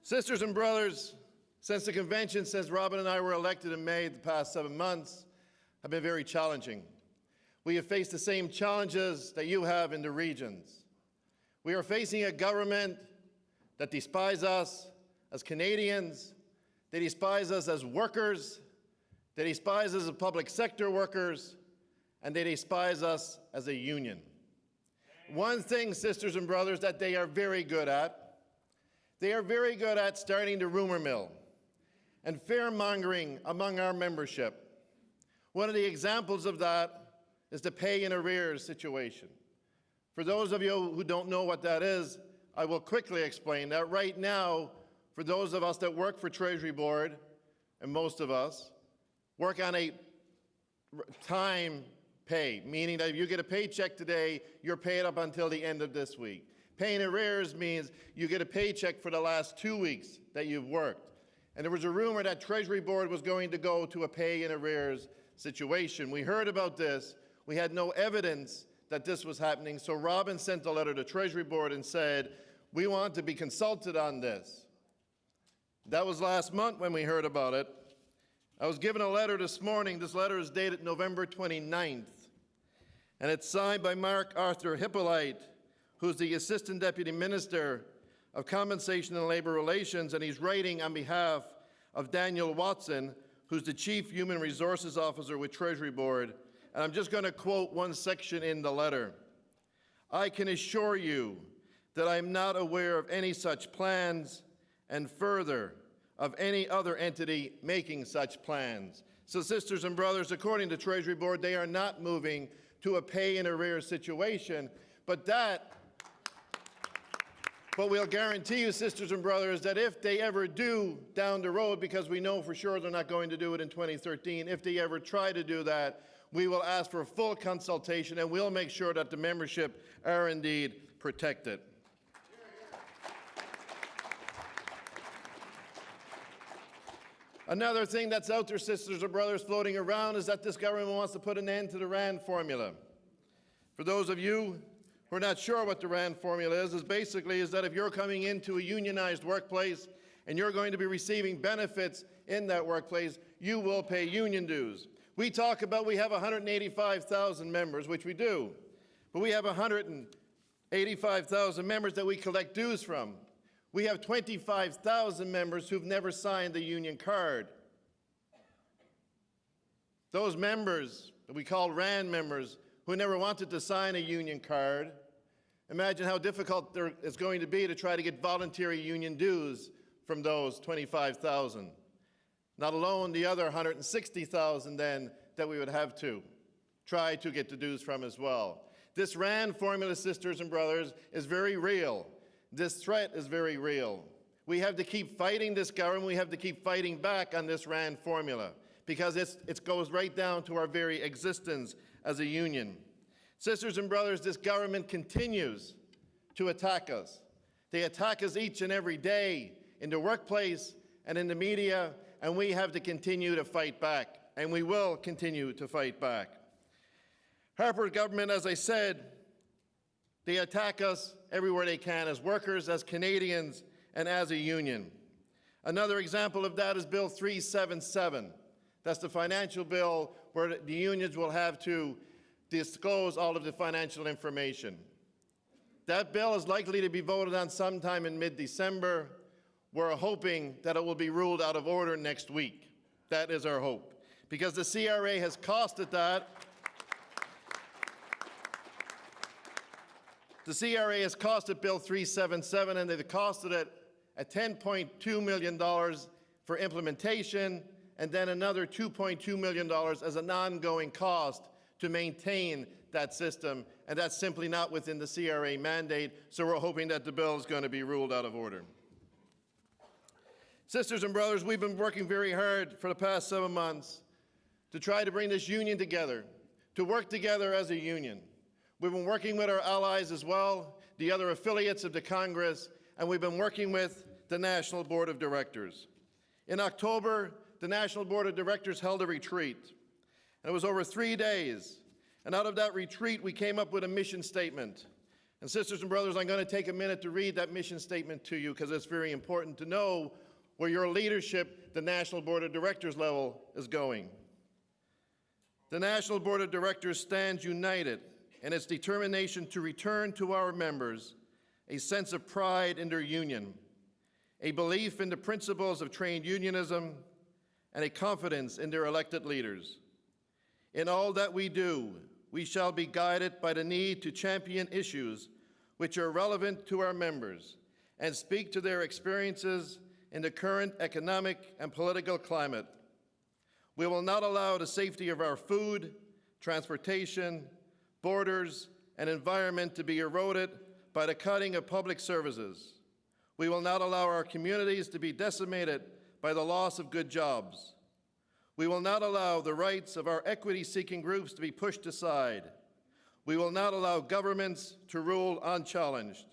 Sisters and brothers, since the convention, since Robin and I were elected in May, the past 7 months have been very challenging. We have faced the same challenges that you have in the regions. We are facing a government that despises us as Canadians, they despise us as workers, they despise us as public sector workers, and they despise us as a union. One thing, sisters and brothers, that they are very good at, they are very good at starting the rumor mill and fear-mongering among our membership. One of the examples of that is the pay in arrears situation. For those of you who don't know what that is, I will quickly explain that right now, for those of us that work for Treasury Board, and most of us, work on a time pay, meaning that if you get a paycheck today, you're paid up until the end of this week. Pay in arrears means you get a paycheck for the last 2 weeks that you've worked. And there was a rumor that Treasury Board was going to go to a pay in arrears situation. We heard about this. We had no evidence that this was happening, so Robin sent a letter to Treasury Board and said, we want to be consulted on this. That was last month when we heard about it. I was given a letter this morning. This letter is dated November 29th, and it's signed by Mark Arthur Hippolyte, who's the Assistant Deputy Minister of Compensation and Labour Relations, and he's writing on behalf of Daniel Watson, who's the Chief Human Resources Officer with Treasury Board. And I'm just going to quote one section in the letter. I can assure you that I'm not aware of any such plans, and further, of any other entity making such plans. So sisters and brothers, according to Treasury Board, they are not moving to a pay in arrears situation, but we'll guarantee you, sisters and brothers, that if they ever do down the road, because we know for sure they're not going to do it in 2013, if they ever try to do that, we will ask for full consultation and we'll make sure that the membership are indeed protected. Another thing that's out there, sisters and brothers, floating around is that this government wants to put an end to the RAND formula. For those of you who are not sure what the RAND formula is basically that if you're coming into a unionized workplace and you're going to be receiving benefits in that workplace, you will pay union dues. We talk about we have 185,000 members, which we do, but we have 185,000 members that we collect dues from. We have 25,000 members who've never signed the union card. Those members that we call RAND members who never wanted to sign a union card, imagine how difficult it's going to be to try to get voluntary union dues from those 25,000. Not alone the other 160,000 then that we would have to try to get the dues from as well. This RAND formula, sisters and brothers, is very real. This threat is very real. We have to keep fighting this government. We have to keep fighting back on this RAND formula because it goes right down to our very existence as a union. Sisters and brothers, this government continues to attack us. They attack us each and every day in the workplace and in the media, and we have to continue to fight back, and we will continue to fight back. Harper's government, as I said, they attack us everywhere they can as workers, as Canadians, and as a union. Another example of that is Bill 377. That's the financial bill where the unions will have to disclose all of the financial information. That bill is likely to be voted on sometime in mid-December. We're hoping that it will be ruled out of order next week. That is our hope. Because the CRA has costed that. The CRA has costed Bill 377, and they've costed it at $10.2 million for implementation, and then another $2.2 million as an ongoing cost to maintain that system, and that's simply not within the CRA mandate, so we're hoping that the bill is going to be ruled out of order. Sisters and brothers, we've been working very hard for the past 7 months to try to bring this union together, to work together as a union. We've been working with our allies as well, the other affiliates of the Congress, and we've been working with the National Board of Directors. In October, the National Board of Directors held a retreat. And it was over 3 days. And out of that retreat, we came up with a mission statement And sisters and brothers, I'm going to take a minute to read that mission statement to you because it's very important to know where your leadership, the National Board of Directors level, is going. The National Board of Directors stands united in its determination to return to our members a sense of pride in their union, a belief in the principles of trade unionism, and a confidence in their elected leaders. In all that we do, we shall be guided by the need to champion issues which are relevant to our members and speak to their experiences in the current economic and political climate. We will not allow the safety of our food, transportation, borders, and environment to be eroded by the cutting of public services. We will not allow our communities to be decimated by the loss of good jobs. We will not allow the rights of our equity-seeking groups to be pushed aside. We will not allow governments to rule unchallenged.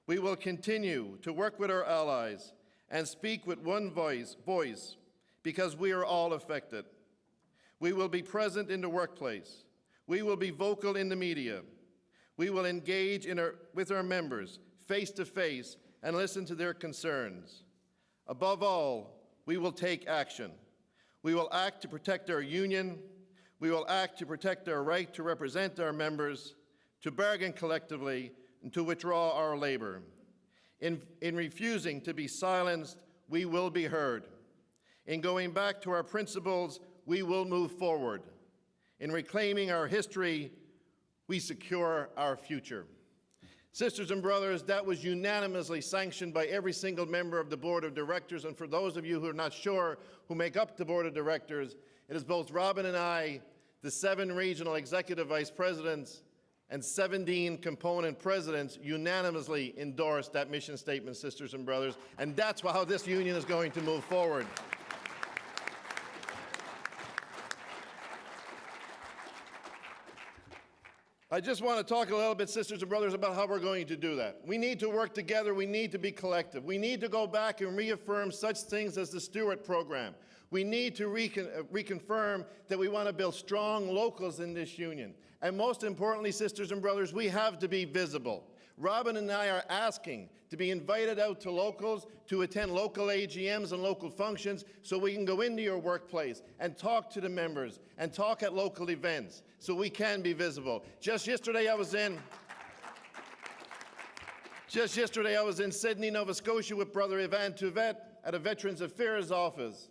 We will continue to work with our allies and speak with one voice because we are all affected. We will be present in the workplace. We will be vocal in the media. We will engage with our members face to face and listen to their concerns. Above all, we will take action. We will act to protect our union. We will act to protect our right to represent our members, to bargain collectively, and to withdraw our labor. In refusing to be silenced, we will be heard. In going back to our principles, we will move forward. In reclaiming our history, we secure our future. Sisters and brothers, that was unanimously sanctioned by every single member of the Board of Directors, and for those of you who are not sure who make up the Board of Directors, it is both Robin and I, the 7 regional executive vice presidents, and 17 component presidents unanimously endorsed that mission statement, sisters and brothers, and that's how this union is going to move forward. I just want to talk a little bit, sisters and brothers, about how we're going to do that. We need to work together. We need to be collective. We need to go back and reaffirm such things as the Stewart program. We need to reconfirm that we want to build strong locals in this union. And most importantly, sisters and brothers, we have to be visible. Robin and I are asking to be invited out to locals, to attend local AGMs and local functions so we can go into your workplace and talk to the members and talk at local events so we can be visible. Just yesterday I was in Sydney, Nova Scotia with Brother Ivan Tuvet at a Veterans Affairs office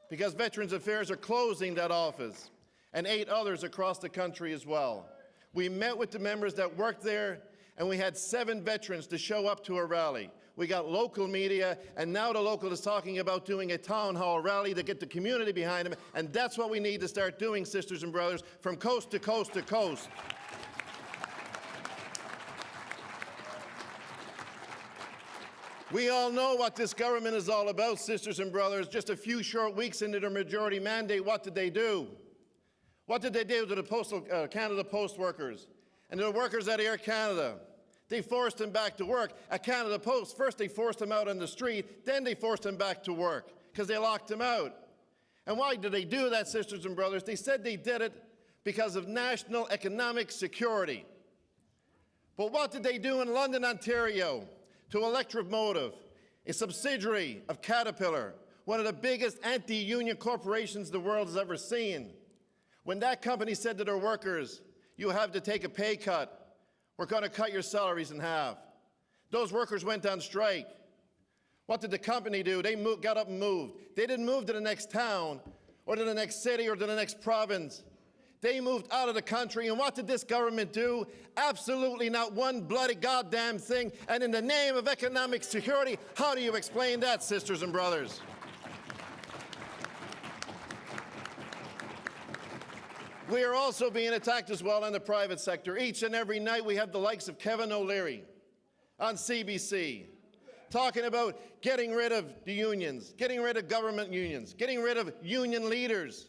because Veterans Affairs are closing that office, and 8 others across the country as well. We met with the members that worked there, and we had 7 veterans to show up to a rally. We got local media, and now the local is talking about doing a town hall rally to get the community behind them, and that's what we need to start doing, sisters and brothers, from coast to coast to coast. We all know what this government is all about, sisters and brothers. Just a few short weeks into their majority mandate, what did they do? What did they do to the Canada Post workers and the workers at Air Canada? They forced them back to work. At Canada Post, first they forced them out on the street, then they forced them back to work because they locked them out. And why did they do that, sisters and brothers? They said they did it because of national economic security. But what did they do in London, Ontario to Electromotive, a subsidiary of Caterpillar, one of the biggest anti-union corporations the world has ever seen? When that company said to their workers, you have to take a pay cut, we're going to cut your salaries in half. Those workers went on strike. What did the company do? They got up and moved. They didn't move to the next town or to the next city or to the next province. They moved out of the country, and what did this government do? Absolutely not one bloody goddamn thing. And in the name of economic security, how do you explain that, sisters and brothers? We are also being attacked as well in the private sector. Each and every night we have the likes of Kevin O'Leary on CBC talking about getting rid of the unions, getting rid of government unions, getting rid of union leaders.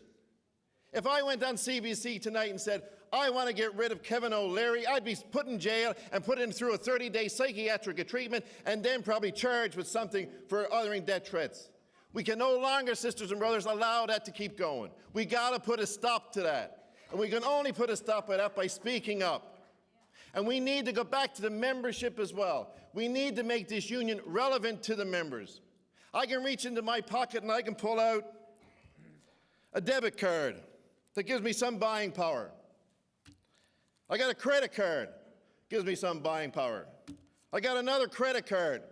If I went on CBC tonight and said, I want to get rid of Kevin O'Leary, I'd be put in jail and put him through a 30-day psychiatric treatment and then probably charged with something for uttering death threats. We can no longer, sisters and brothers, allow that to keep going. We got to put a stop to that. And we can only put a stop to that by speaking up. And we need to go back to the membership as well. We need to make this union relevant to the members. I can reach into my pocket and I can pull out a debit card that gives me some buying power. I got a credit card, gives me some buying power. I got another credit card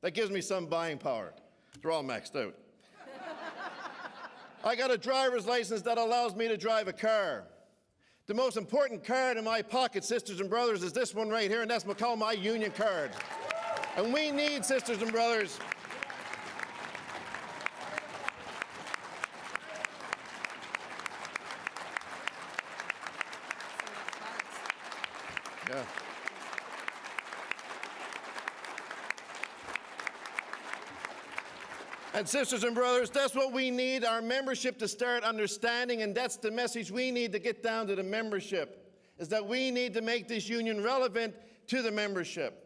that gives me some buying power. They're all maxed out. I got a driver's license that allows me to drive a car. The most important card in my pocket, sisters and brothers, is this one right here, and that's called my union card. And we need, sisters and brothers, yeah. And sisters and brothers, that's what we need our membership to start understanding, and that's the message we need to get down to the membership, is that we need to make this union relevant to the membership.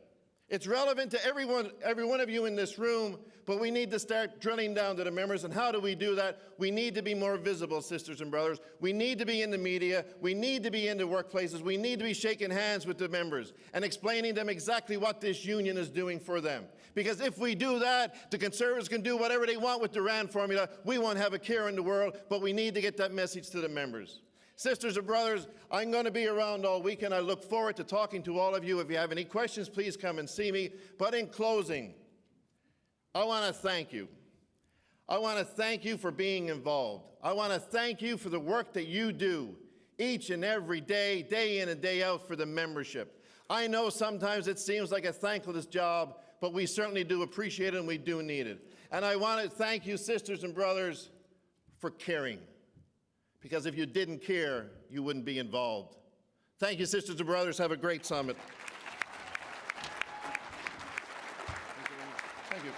It's relevant to every one of you in this room, but we need to start drilling down to the members. And how do we do that? We need to be more visible, sisters and brothers. We need to be in the media. We need to be in the workplaces. We need to be shaking hands with the members and explaining them exactly what this union is doing for them. Because if we do that, the Conservatives can do whatever they want with the Rand formula. We won't have a care in the world, but we need to get that message to the members. Sisters and brothers, I'm going to be around all weekend. I look forward to talking to all of you. If you have any questions, please come and see me. But in closing, I want to thank you. I want to thank you for being involved. I want to thank you for the work that you do each and every day, day in and day out for the membership. I know sometimes it seems like a thankless job, but we certainly do appreciate it and we do need it. And I want to thank you, sisters and brothers, for caring. Because if you didn't care, you wouldn't be involved. Thank you, sisters and brothers. Have a great summit. Thank you.